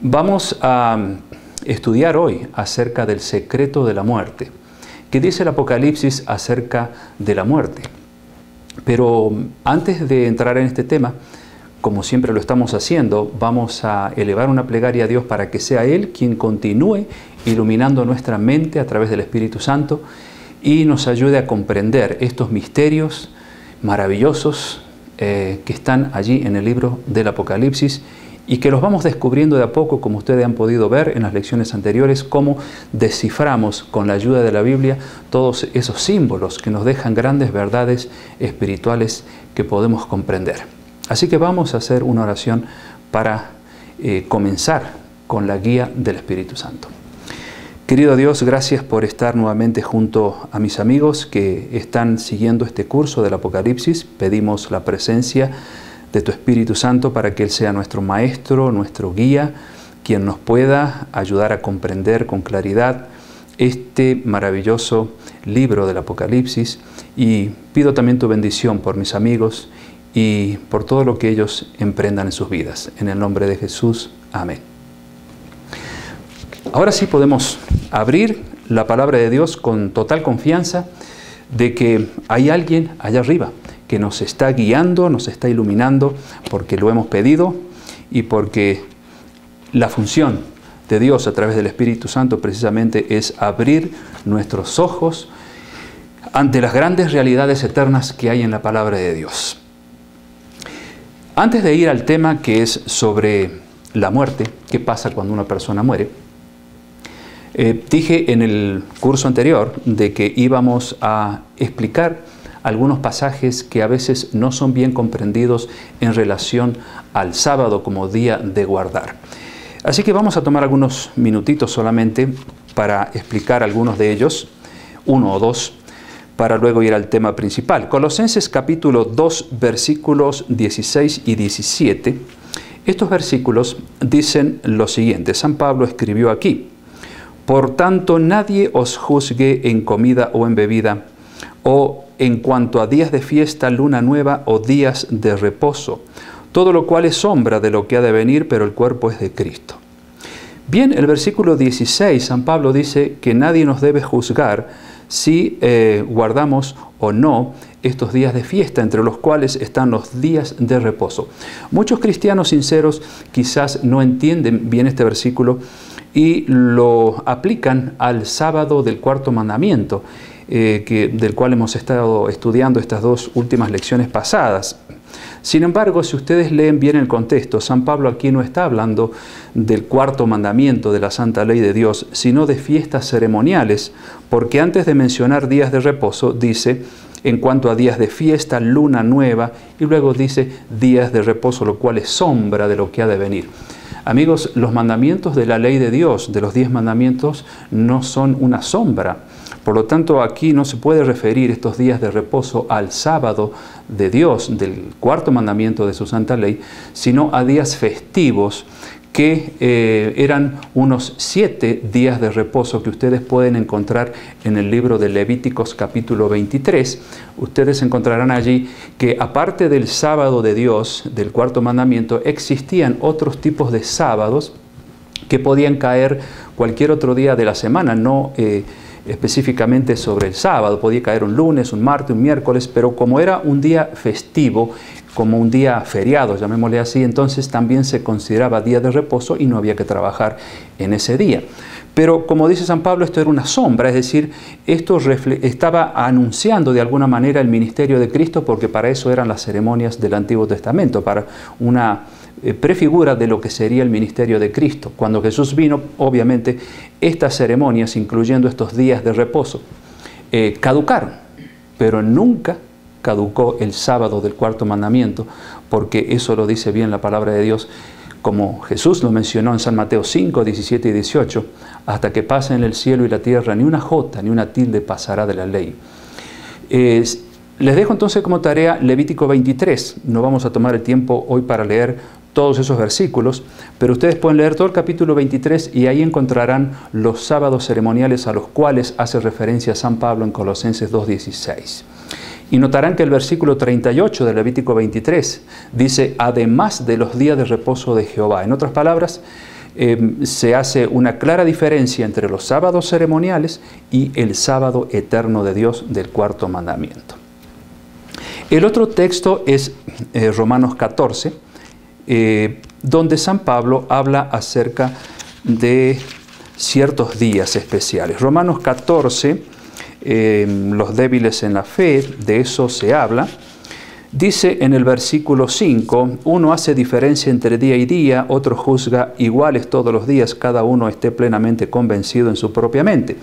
Vamos a estudiar hoy acerca del secreto de la muerte. ¿Qué dice el Apocalipsis acerca de la muerte? Pero antes de entrar en este tema, como siempre lo estamos haciendo, vamos a elevar una plegaria a Dios para que sea Él quien continúe iluminando nuestra mente a través del Espíritu Santo y nos ayude a comprender estos misterios maravillosos que están allí en el libro del Apocalipsis y que los vamos descubriendo de a poco, como ustedes han podido ver en las lecciones anteriores, cómo desciframos con la ayuda de la Biblia todos esos símbolos que nos dejan grandes verdades espirituales que podemos comprender. Así que vamos a hacer una oración para comenzar con la guía del Espíritu Santo. Querido Dios, gracias por estar nuevamente junto a mis amigos que están siguiendo este curso del Apocalipsis. Pedimos la presencia de tu Espíritu Santo para que Él sea nuestro maestro, nuestro guía, quien nos pueda ayudar a comprender con claridad este maravilloso libro del Apocalipsis. Y pido también tu bendición por mis amigos y por todo lo que ellos emprendan en sus vidas. En el nombre de Jesús, amén. Ahora sí podemos abrir la palabra de Dios con total confianza de que hay alguien allá arriba que nos está guiando, nos está iluminando, porque lo hemos pedido y porque la función de Dios a través del Espíritu Santo precisamente es abrir nuestros ojos ante las grandes realidades eternas que hay en la palabra de Dios. Antes de ir al tema que es sobre la muerte, qué pasa cuando una persona muere, dije en el curso anterior de que íbamos a explicar algunos pasajes que a veces no son bien comprendidos en relación al sábado como día de guardar. Así que vamos a tomar algunos minutitos solamente para explicar algunos de ellos, uno o dos, para luego ir al tema principal. Colosenses capítulo 2, versículos 16 y 17. Estos versículos dicen lo siguiente. San Pablo escribió aquí: por tanto, nadie os juzgue en comida o en bebida, o en cuanto a días de fiesta, luna nueva o días de reposo, todo lo cual es sombra de lo que ha de venir, pero el cuerpo es de Cristo. Bien, el versículo 16, San Pablo dice que nadie nos debe juzgar si guardamos o no estos días de fiesta, entre los cuales están los días de reposo. Muchos cristianos sinceros quizás no entienden bien este versículo y lo aplican al sábado del cuarto mandamiento, del cual hemos estado estudiando estas dos últimas lecciones pasadas. Sin embargo, si ustedes leen bien el contexto, San Pablo aquí no está hablando del cuarto mandamiento de la santa ley de Dios, sino de fiestas ceremoniales, porque antes de mencionar días de reposo, dice en cuanto a días de fiesta, luna nueva, y luego dice días de reposo, lo cual es sombra de lo que ha de venir. Amigos, los mandamientos de la ley de Dios, de los 10 mandamientos, no son una sombra. Por lo tanto, aquí no se puede referir estos días de reposo al sábado de Dios, del cuarto mandamiento de su santa ley, sino a días festivos que eran unos 7 días de reposo que ustedes pueden encontrar en el libro de Levíticos capítulo 23. Ustedes encontrarán allí que aparte del sábado de Dios, del cuarto mandamiento, existían otros tipos de sábados que podían caer cualquier otro día de la semana, no específicamente sobre el sábado. Podía caer un lunes, un martes, un miércoles, pero como era un día festivo, como un día feriado, llamémosle así, entonces también se consideraba día de reposo y no había que trabajar en ese día. Pero como dice San Pablo, esto era una sombra, es decir, esto estaba anunciando de alguna manera el ministerio de Cristo, porque para eso eran las ceremonias del Antiguo Testamento, para una prefigura de lo que sería el ministerio de Cristo. Cuando Jesús vino, obviamente, estas ceremonias, incluyendo estos días de reposo, caducaron, pero nunca caducó el sábado del cuarto mandamiento, porque eso lo dice bien la palabra de Dios, como Jesús lo mencionó en San Mateo 5, 17 y 18, hasta que pasen el cielo y la tierra, ni una jota ni una tilde pasará de la ley. Les dejo entonces como tarea Levítico 23. No vamos a tomar el tiempo hoy para leer todos esos versículos, pero ustedes pueden leer todo el capítulo 23 y ahí encontrarán los sábados ceremoniales a los cuales hace referencia San Pablo en Colosenses 2:16. Y notarán que el versículo 38 de Levítico 23 dice, además de los días de reposo de Jehová. En otras palabras, se hace una clara diferencia entre los sábados ceremoniales y el sábado eterno de Dios del cuarto mandamiento. El otro texto es Romanos 14, donde San Pablo habla acerca de ciertos días especiales. Romanos 14, los débiles en la fe, de eso se habla. Dice en el versículo 5, uno hace diferencia entre día y día, otro juzga iguales todos los días, cada uno esté plenamente convencido en su propia mente.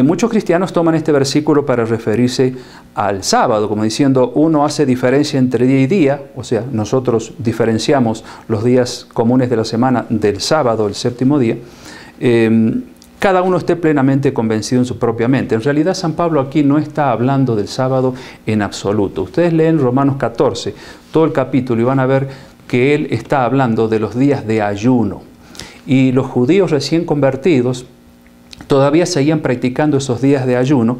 Muchos cristianos toman este versículo para referirse al sábado, como diciendo, uno hace diferencia entre día y día, o sea, nosotros diferenciamos los días comunes de la semana del sábado, el séptimo día, cada uno esté plenamente convencido en su propia mente. En realidad San Pablo aquí no está hablando del sábado en absoluto. Ustedes leen Romanos 14, todo el capítulo, y van a ver que él está hablando de los días de ayuno. Y los judíos recién convertidos todavía seguían practicando esos días de ayuno,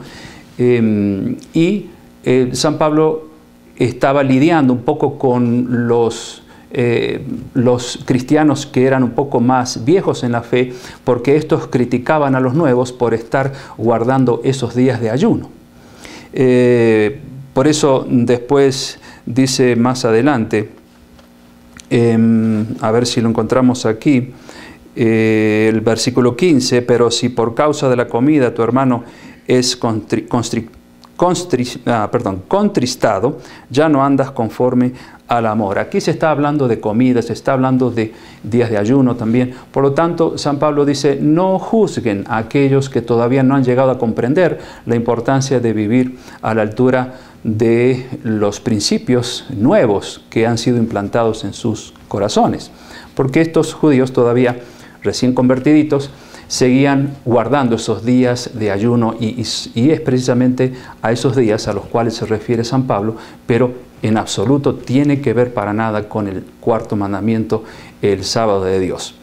San Pablo estaba lidiando un poco con los cristianos que eran un poco más viejos en la fe, porque estos criticaban a los nuevos por estar guardando esos días de ayuno. Por eso después dice más adelante, a ver si lo encontramos aquí, el versículo 15, pero si por causa de la comida tu hermano es contristado, ya no andas conforme al amor. Aquí se está hablando de comida, se está hablando de días de ayuno también. Por lo tanto, San Pablo dice, no juzguen a aquellos que todavía no han llegado a comprender la importancia de vivir a la altura de los principios nuevos que han sido implantados en sus corazones. Porque estos judíos todavía recién convertiditos seguían guardando esos días de ayuno y es precisamente a esos días a los cuales se refiere San Pablo, pero en absoluto tiene que ver para nada con el cuarto mandamiento, el sábado de Dios.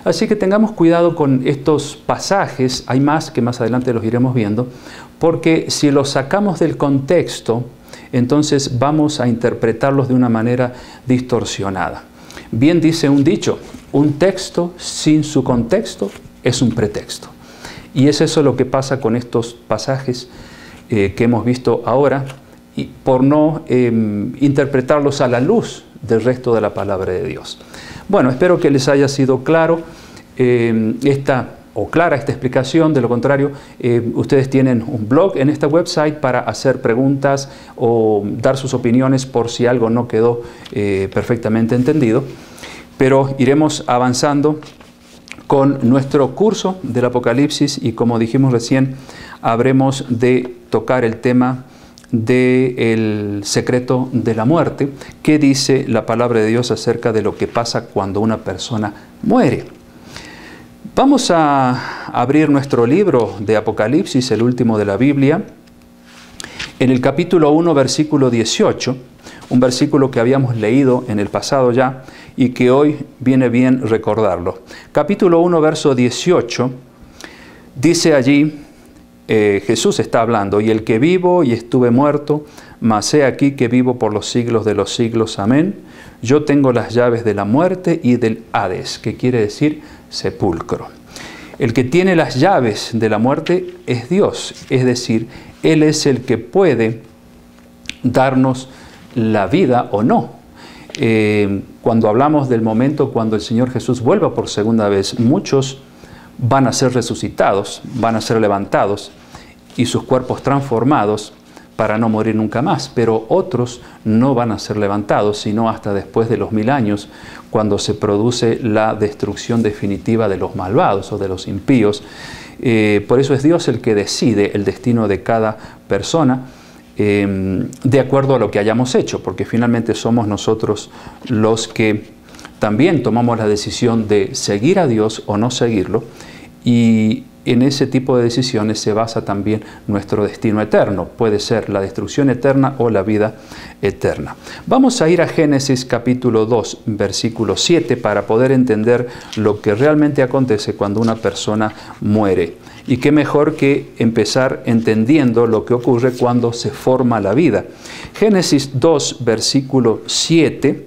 Así que tengamos cuidado con estos pasajes, hay más que más adelante los iremos viendo, porque si los sacamos del contexto, entonces vamos a interpretarlos de una manera distorsionada. Bien dice un dicho, un texto sin su contexto es un pretexto. Y es eso lo que pasa con estos pasajes que hemos visto ahora, y por no interpretarlos a la luz del resto de la palabra de Dios. Bueno, espero que les haya sido claro clara esta explicación. De lo contrario, ustedes tienen un blog en esta website para hacer preguntas o dar sus opiniones por si algo no quedó perfectamente entendido. Pero iremos avanzando con nuestro curso del Apocalipsis y, como dijimos recién, habremos de tocar el tema del secreto de la muerte, que dice la palabra de Dios acerca de lo que pasa cuando una persona muere. Vamos a abrir nuestro libro de Apocalipsis, el último de la Biblia, en el capítulo 1, versículo 18, un versículo que habíamos leído en el pasado ya y que hoy viene bien recordarlo. Capítulo 1, verso 18, dice allí, Jesús está hablando, y el que vivo y estuve muerto, mas he aquí que vivo por los siglos de los siglos, amén. Yo tengo las llaves de la muerte y del Hades, que quiere decir sepulcro. El que tiene las llaves de la muerte es Dios, es decir, Él es el que puede darnos la vida o no. Cuando hablamos del momento cuando el Señor Jesús vuelva por segunda vez, muchos van a ser resucitados, van a ser levantados y sus cuerpos transformados para no morir nunca más, pero otros no van a ser levantados, sino hasta después de los 1000 años, cuando se produce la destrucción definitiva de los malvados o de los impíos. Por eso es Dios el que decide el destino de cada persona, de acuerdo a lo que hayamos hecho, porque finalmente somos nosotros los que también tomamos la decisión de seguir a Dios o no seguirlo, y en ese tipo de decisiones se basa también nuestro destino eterno. Puede ser la destrucción eterna o la vida eterna. Vamos a ir a Génesis capítulo 2, versículo 7, para poder entender lo que realmente acontece cuando una persona muere. Y qué mejor que empezar entendiendo lo que ocurre cuando se forma la vida. Génesis 2, versículo 7,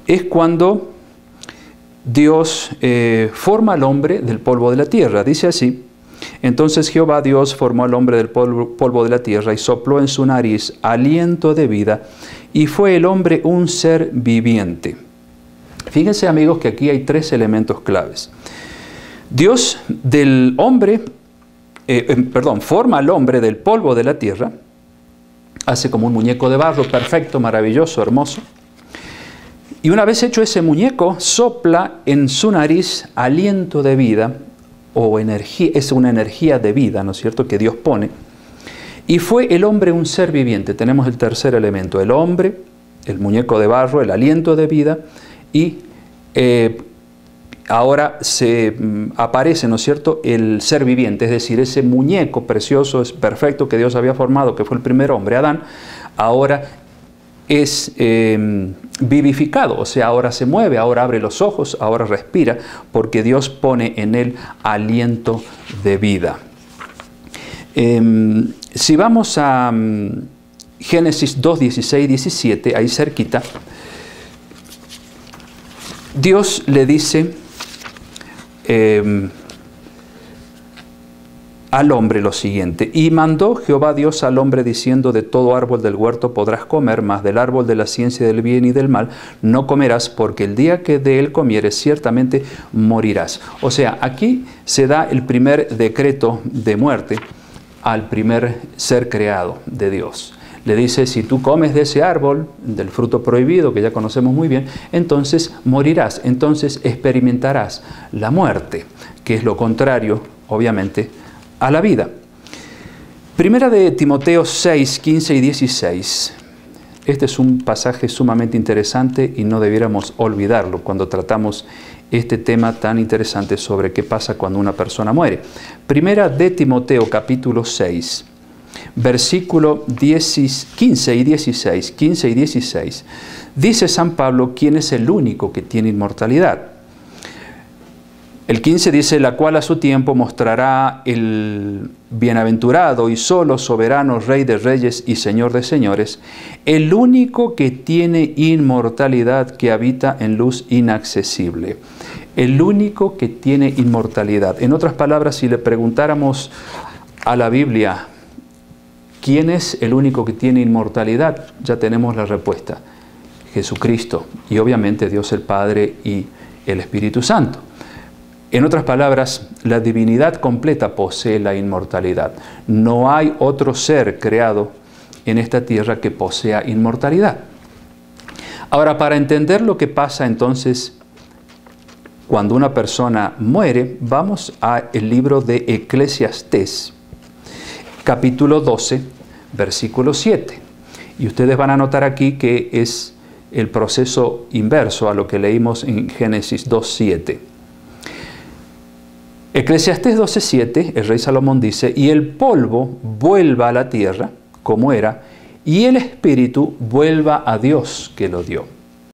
es cuando Dios forma al hombre del polvo de la tierra. Dice así: entonces Jehová Dios formó al hombre del polvo de la tierra y sopló en su nariz aliento de vida, y fue el hombre un ser viviente. Fíjense, amigos, que aquí hay tres elementos claves. Dios forma al hombre del polvo de la tierra, hace como un muñeco de barro perfecto, maravilloso, hermoso. Y una vez hecho ese muñeco, sopla en su nariz aliento de vida o energía, es una energía de vida, ¿no es cierto?, que Dios pone. Y fue el hombre un ser viviente. Tenemos el tercer elemento, el hombre, el muñeco de barro, el aliento de vida, y ahora se aparece, ¿no es cierto?, el ser viviente, es decir, ese muñeco precioso, es perfecto que Dios había formado, que fue el primer hombre, Adán, ahora es vivificado, o sea, ahora se mueve, ahora abre los ojos, ahora respira, porque Dios pone en él aliento de vida. Si vamos a Génesis 2, 16, 17, ahí cerquita, Dios le dice al hombre lo siguiente: y mandó Jehová Dios al hombre diciendo, de todo árbol del huerto podrás comer, mas del árbol de la ciencia del bien y del mal no comerás, porque el día que de él comieres ciertamente morirás. O sea, aquí se da el primer decreto de muerte al primer ser creado de Dios. Le dice: si tú comes de ese árbol, del fruto prohibido, que ya conocemos muy bien, entonces morirás, entonces experimentarás la muerte, que es lo contrario, obviamente, a la vida. Primera de Timoteo 6, 15 y 16. Este es un pasaje sumamente interesante y no debiéramos olvidarlo cuando tratamos este tema tan interesante sobre qué pasa cuando una persona muere. Primera de Timoteo capítulo 6, versículo 15 y 16. Dice San Pablo quién es el único que tiene inmortalidad. El 15 dice: la cual a su tiempo mostrará el bienaventurado y solo soberano Rey de reyes y Señor de señores, el único que tiene inmortalidad, que habita en luz inaccesible. El único que tiene inmortalidad. En otras palabras, si le preguntáramos a la Biblia ¿quién es el único que tiene inmortalidad?, ya tenemos la respuesta: Jesucristo, y obviamente Dios el Padre y el Espíritu Santo. En otras palabras, la divinidad completa posee la inmortalidad. No hay otro ser creado en esta tierra que posea inmortalidad. Ahora, para entender lo que pasa entonces cuando una persona muere, vamos al libro de Eclesiastés, capítulo 12, versículo 7. Y ustedes van a notar aquí que es el proceso inverso a lo que leímos en Génesis 2:7. Eclesiastés 12:7, el rey Salomón dice: y el polvo vuelva a la tierra como era, y el espíritu vuelva a Dios que lo dio.